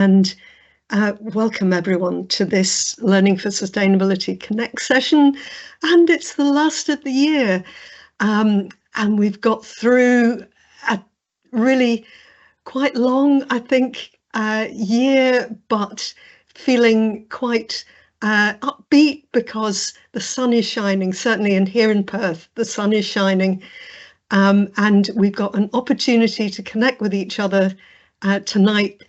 And welcome everyone to this Learning for Sustainability Connect session. And it's the last of the year. And we've got through a really quite long, I think, year, but feeling quite upbeat because the sun is shining, certainly in here in Perth, the sun is shining. And we've got an opportunity to connect with each other tonight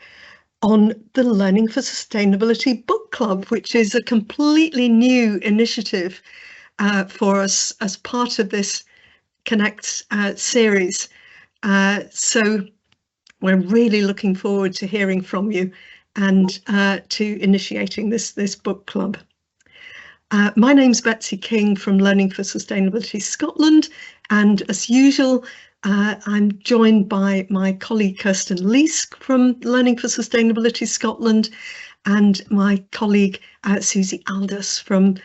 on the Learning for Sustainability Book Club, which is a completely new initiative for us as part of this Connect series. So we're really looking forward to hearing from you and to initiating this book club. My name's Betsy King from Learning for Sustainability Scotland, and as usual, I'm joined by my colleague Kirsten Leask from Learning for Sustainability Scotland and my colleague Susie Aldous from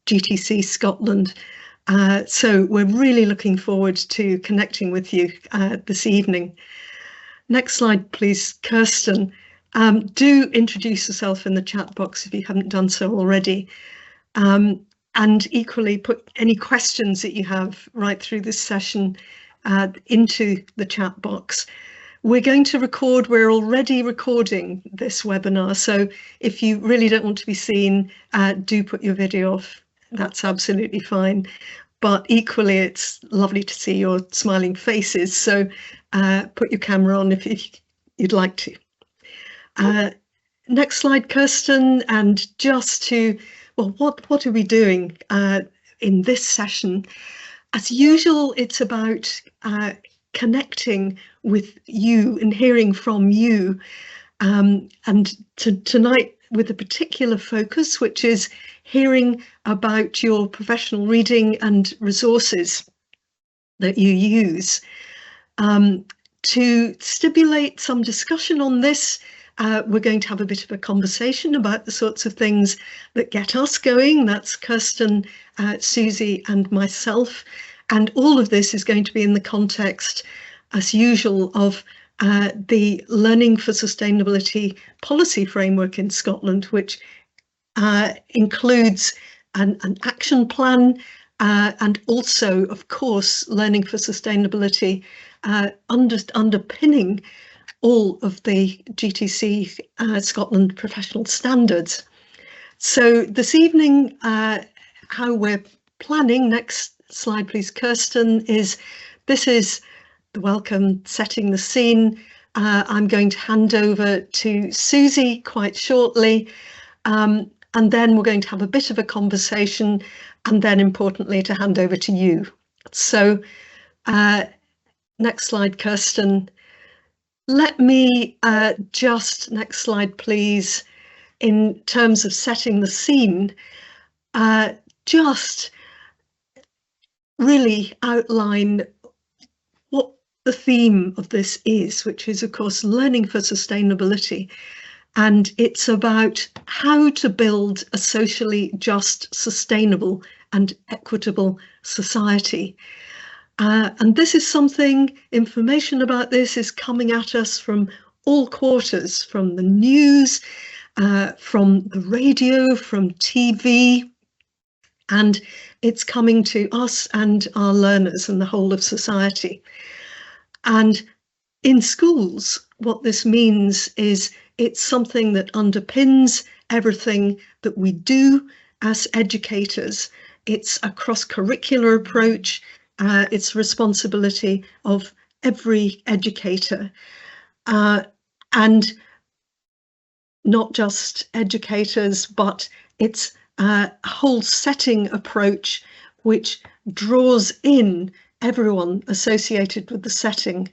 GTC Scotland. So we're really looking forward to connecting with you this evening. Next slide, please, Kirsten. Do introduce yourself in the chat box if you haven't done so already. And equally put any questions that you have right through this session into the chat box. We're going to record, we're already recording this webinar, so if you really don't want to be seen, do put your video off. That's absolutely fine. But equally, it's lovely to see your smiling faces, so put your camera on if you'd like to. Next slide, Kirsten, and just to, well, what are we doing in this session? As usual, it's about connecting with you and hearing from you, and tonight with a particular focus, which is hearing about your professional reading and resources that you use. To stimulate some discussion on this, we're going to have a bit of a conversation about the sorts of things that get us going. That's Kirsten, Susie and myself. And all of this is going to be in the context, as usual, of the Learning for Sustainability policy framework in Scotland, which includes an action plan and also, of course, Learning for Sustainability underpinning all of the GTC Scotland professional standards. So this evening, how we're planning, next slide please, Kirsten, this is the welcome, setting the scene. I'm going to hand over to Susie quite shortly, and then we're going to have a bit of a conversation, and then importantly to hand over to you. So next slide, Kirsten. Let me just, next slide please, in terms of setting the scene, just really outline what the theme of this is, which is of course learning for sustainability. And it's about how to build a socially just, sustainable and equitable society. And this is something, information about this is coming at us from all quarters, from the news, from the radio, from TV, and it's coming to us and our learners and the whole of society. And in schools, what this means is it's something that underpins everything that we do as educators. It's a cross-curricular approach. It's responsibility of every educator, and not just educators, but it's a whole setting approach which draws in everyone associated with the setting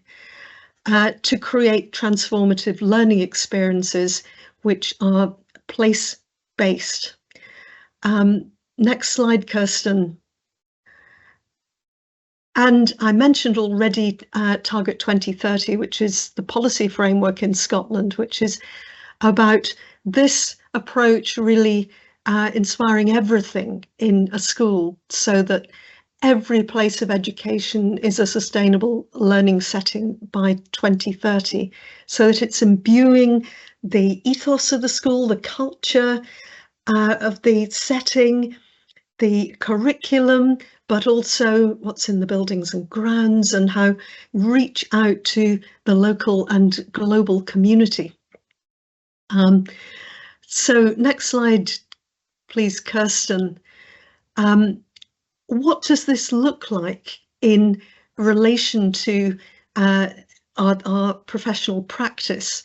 to create transformative learning experiences which are place-based. Next slide, Kirsten. And I mentioned already Target 2030, which is the policy framework in Scotland, which is about this approach really inspiring everything in a school so that every place of education is a sustainable learning setting by 2030, so that it's imbuing the ethos of the school, the culture of the setting, the curriculum, but also what's in the buildings and grounds, and how reach out to the local and global community. So next slide, please, Kirsten. What does this look like in relation to our professional practice?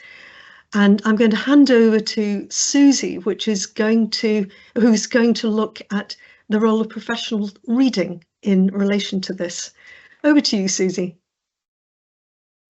And I'm going to hand over to Susie, who's going to look at the role of professional reading in relation to this. Over to you, Susie.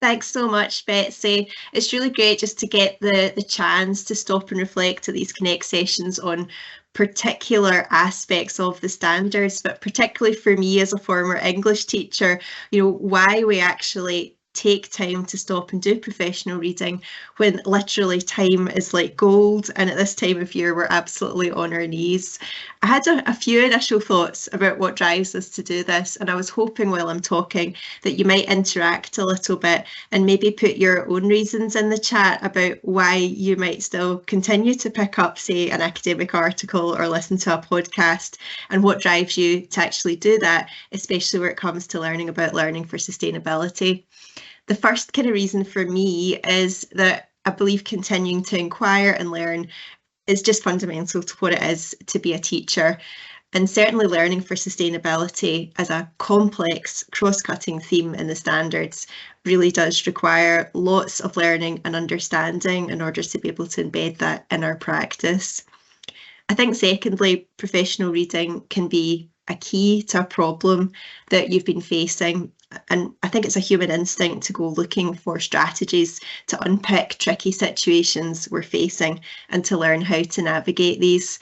Thanks so much, Betsy. It's really great just to get the chance to stop and reflect at these Connect sessions on particular aspects of the standards, but particularly for me as a former English teacher, why we actually take time to stop and do professional reading when literally time is like gold, and at this time of year we're absolutely on our knees. I had a few initial thoughts about what drives us to do this, and I was hoping while I'm talking that you might interact a little bit and maybe put your own reasons in the chat about why you might still continue to pick up, say, an academic article or listen to a podcast, and what drives you to actually do that, especially where it comes to learning about learning for sustainability. The first kind of reason for me is that I believe continuing to inquire and learn is just fundamental to what it is to be a teacher. And certainly learning for sustainability as a complex cross-cutting theme in the standards really does require lots of learning and understanding in order to be able to embed that in our practice. I think secondly, professional reading can be a key to a problem that you've been facing. And I think it's a human instinct to go looking for strategies to unpick tricky situations we're facing and to learn how to navigate these.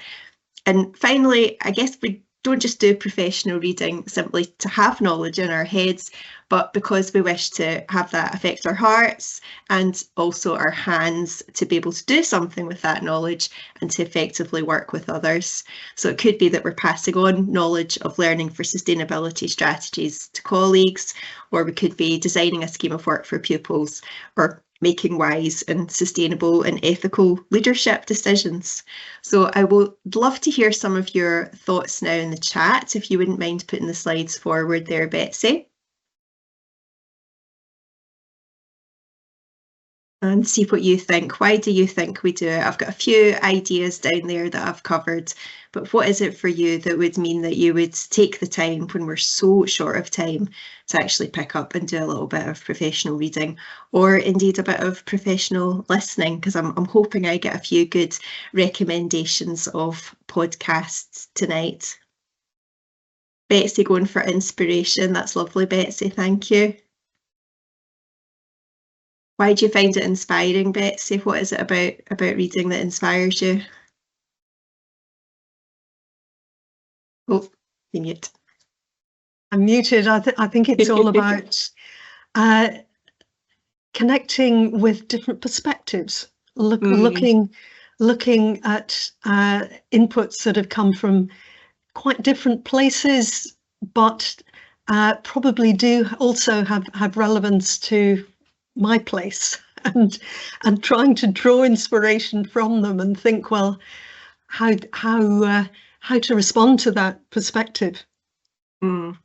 And finally, I guess we don't just do professional reading simply to have knowledge in our heads, but because we wish to have that affect our hearts and also our hands to be able to do something with that knowledge and to effectively work with others. So it could be that we're passing on knowledge of learning for sustainability strategies to colleagues, or we could be designing a scheme of work for pupils, or making wise and sustainable and ethical leadership decisions. So I would love to hear some of your thoughts now in the chat, if you wouldn't mind putting the slides forward there, Betsy. And see what you think. Why do you think we do it? I've got a few ideas down there that I've covered, but what is it for you that would mean that you would take the time when we're so short of time to actually pick up and do a little bit of professional reading, or indeed a bit of professional listening? Because I'm hoping I get a few good recommendations of podcasts tonight. Betsy going for inspiration. That's lovely, Betsy. Thank you. Why do you find it inspiring, Betsy? What is it about reading that inspires you? Oh, you mute. I'm muted. I think it's all about connecting with different perspectives, looking at inputs that have come from quite different places, but probably do also have relevance to my place, and trying to draw inspiration from them and think, well, how to respond to that perspective.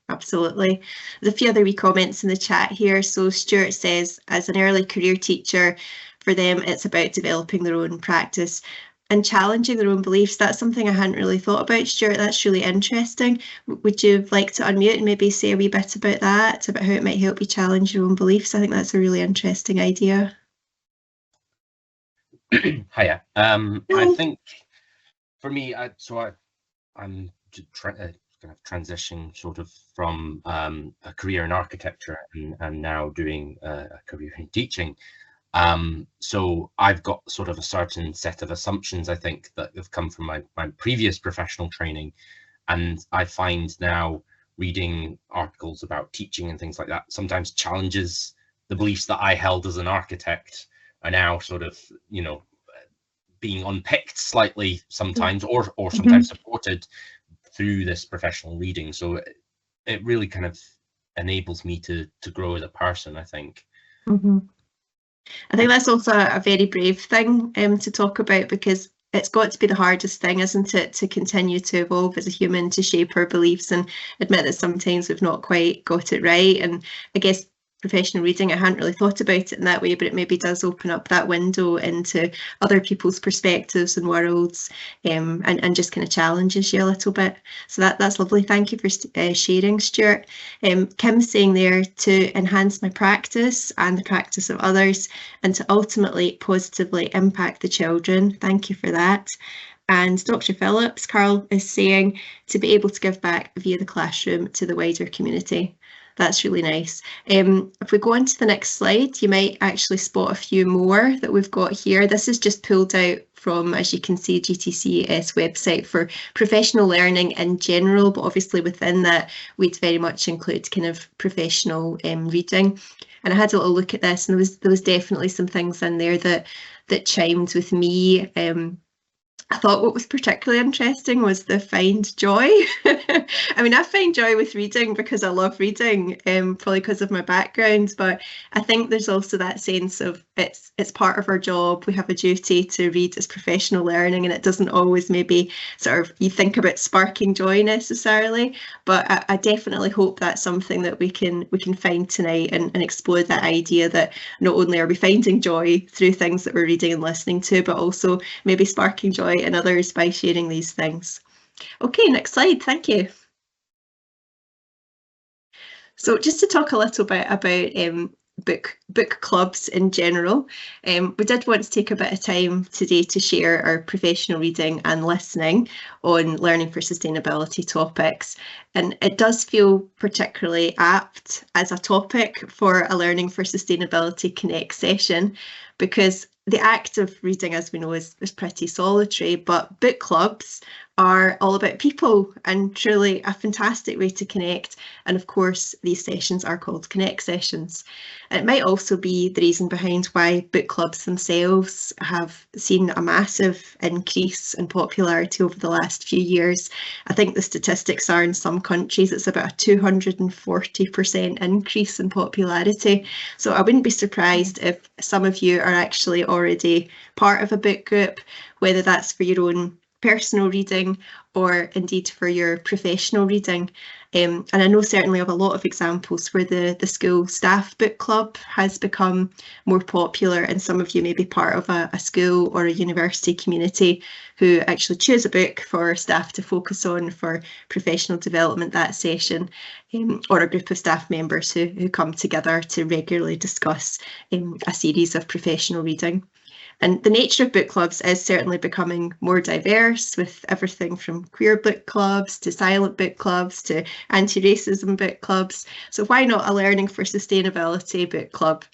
Absolutely. There's a few other wee comments in the chat here. So Stuart says, as an early career teacher, for them it's about developing their own practice and challenging their own beliefs. That's something I hadn't really thought about, Stuart. That's really interesting. Would you like to unmute and maybe say a wee bit about that, about how it might help you challenge your own beliefs? I think that's a really interesting idea. Hiya. I think for me, I'm kind of transitioning sort of from a career in architecture and now doing a career in teaching. So I've got sort of a certain set of assumptions, I think, that have come from my previous professional training. And I find now reading articles about teaching and things like that sometimes challenges the beliefs that I held as an architect are now sort of, being unpicked slightly sometimes, or sometimes supported through this professional reading. So it really kind of enables me to grow as a person, I think. Mm-hmm. I think that's also a very brave thing to talk about, because it's got to be the hardest thing, isn't it, to continue to evolve as a human, to shape our beliefs and admit that sometimes we've not quite got it right. And I guess professional reading, I hadn't really thought about it in that way, but it maybe does open up that window into other people's perspectives and worlds, and just kind of challenges you a little bit. So that's lovely. Thank you for sharing, Stuart. Kim's saying there, to enhance my practice and the practice of others, and to ultimately positively impact the children. Thank you for that. And Dr. Phillips, Carl, is saying to be able to give back via the classroom to the wider community. That's really nice. If we go on to the next slide, you might actually spot a few more that we've got here. This is just pulled out from, as you can see, GTC's website for professional learning in general, but obviously within that, we'd very much include kind of professional reading. And I had a little look at this, and there was definitely some things in there that chimed with me. I thought what was particularly interesting was the find joy. I mean, I find joy with reading because I love reading, probably because of my background, but I think there's also that sense of it's part of our job. We have a duty to read as professional learning, and it doesn't always maybe sort of, you think about sparking joy necessarily, but I definitely hope that's something that we can find tonight, and explore that idea that not only are we finding joy through things that we're reading and listening to, but also maybe sparking joy in others by sharing these things. Okay, next slide, thank you. So just to talk a little bit about book clubs in general, we did want to take a bit of time today to share our professional reading and listening on learning for sustainability topics. And it does feel particularly apt as a topic for a Learning for Sustainability Connect session, because the act of reading, as we know, is pretty solitary, but book clubs are all about people, and truly a fantastic way to connect. And of course, these sessions are called Connect sessions. And it might also be the reason behind why book clubs themselves have seen a massive increase in popularity over the last few years. I think the statistics are, in some countries, it's about a 240% increase in popularity. So I wouldn't be surprised if some of you are actually already part of a book group, whether that's for your own personal reading or indeed for your professional reading. And I know certainly of a lot of examples where the school staff book club has become more popular, and some of you may be part of a school or a university community who actually choose a book for staff to focus on for professional development that session, or a group of staff members who come together to regularly discuss a series of professional reading. And the nature of book clubs is certainly becoming more diverse, with everything from queer book clubs to silent book clubs to anti-racism book clubs. So why not a Learning for Sustainability book club?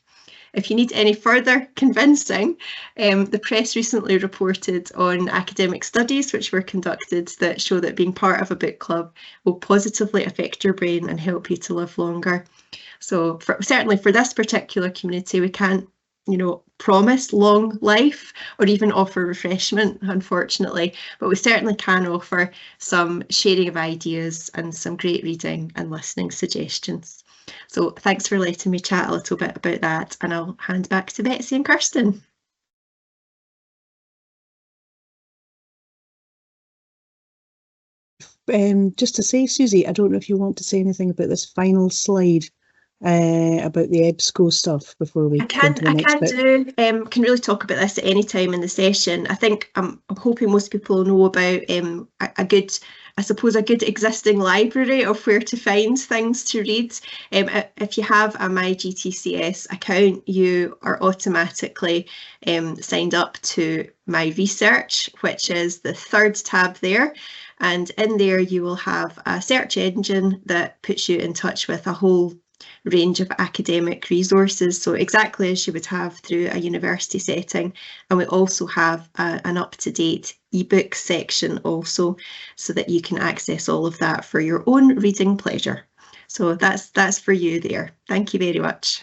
If you need any further convincing, the press recently reported on academic studies which were conducted that show that being part of a book club will positively affect your brain and help you to live longer. So certainly for this particular community, we can't promise long life or even offer refreshment, unfortunately, but we certainly can offer some sharing of ideas and some great reading and listening suggestions. So thanks for letting me chat a little bit about that, and I'll hand back to Betsy and Kirsten. Just to say, Susie, I don't know if you want to say anything about this final slide about the EBSCO stuff before we go into the next bit. Can really talk about this at any time in the session. I think I'm hoping most people know about a good existing library of where to find things to read. If you have a My GTCS account, you are automatically signed up to My Research, which is the third tab there. And in there you will have a search engine that puts you in touch with a whole range of academic resources, so exactly as you would have through a university setting. And we also have an up-to-date ebook section also, so that you can access all of that for your own reading pleasure. So that's for you there. Thank you very much.